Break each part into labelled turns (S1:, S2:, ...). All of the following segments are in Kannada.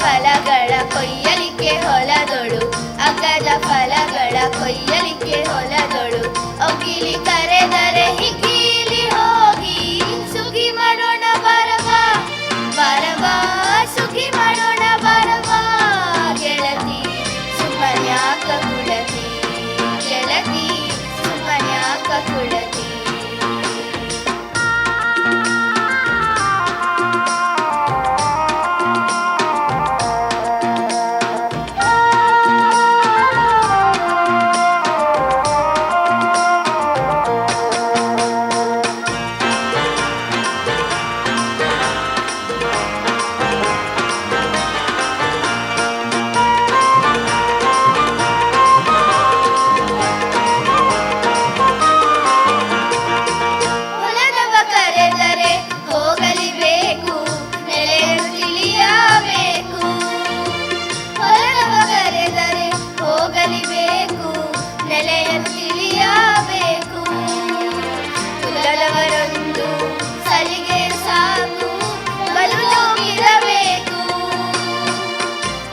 S1: ಫಲಗಳ ಕೊಯ್ಯಲಿಕ್ಕೆ ಹೊಲದೊಳು, ಅಗ್ಗದ ಫಲಗಳ ಕೊಯ್ಯಲಿಕ್ಕೆ ಹೊಲದೊಳು. ಒಗ್ಗಿಲಿ ಕರೆದರೆ ಹಿಗ್ಗಿಲಿ ಹೋಗಿ ಸುಗಿ ಮಾಡೋಣ ಬರವಾ ಬರವಾ, ಸುಗಿ ಮಾಡೋಣ ಬರವಾ. ಗೆಳತಿ ಸುಮ್ಮನ್ಯಾಕ ಕುಳತಿ, ಗೆಳತಿ ಸುಮ್ಮನ್ಯಾಕ ಕುಳತಿ. ನೆಲೆಯನ್ನು ತಿಳಿಯಬೇಕು. ಕುಲದವರೊಂದು ಸಲಿಗೆ ಸಾಕು, ಬಲು ಜೋಗಿರಬೇಕು.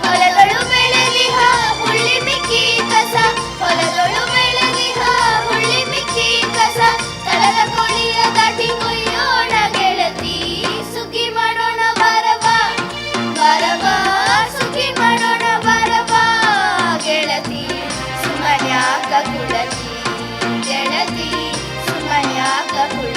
S1: ಹೊಲದೊಳು ಬೆಳೆದಿಹ ಹುಳ್ಳಿ ಮಿಕ್ಕಿ ಕಸ, ಹೊಲದೊಳು ಬೆಳೆದಿಹ ಹುಳ್ಳಿ ಮಿಕ್ಕಿ ಕಸ. ತಳದ ಕೋಳಿಯ ದಾಟಿ ಕೊಯ್ಯೋಣ ಗೆಳತಿ, ಸುಗ್ಗಿ ಮಾಡೋಣ ಬರವಾ ಬರವಾ, ಸುಗ್ಗಿ ಮಾಡೋಣ ಬರವಾ. ಗೆಳತಿ ಸುಮ್ಮನ್ಯಾಕ ಕುಳತಿ, ಗೆಳತಿ ಸುಮ್ಮನ್ಯಾಕ ಕುಳತಿ.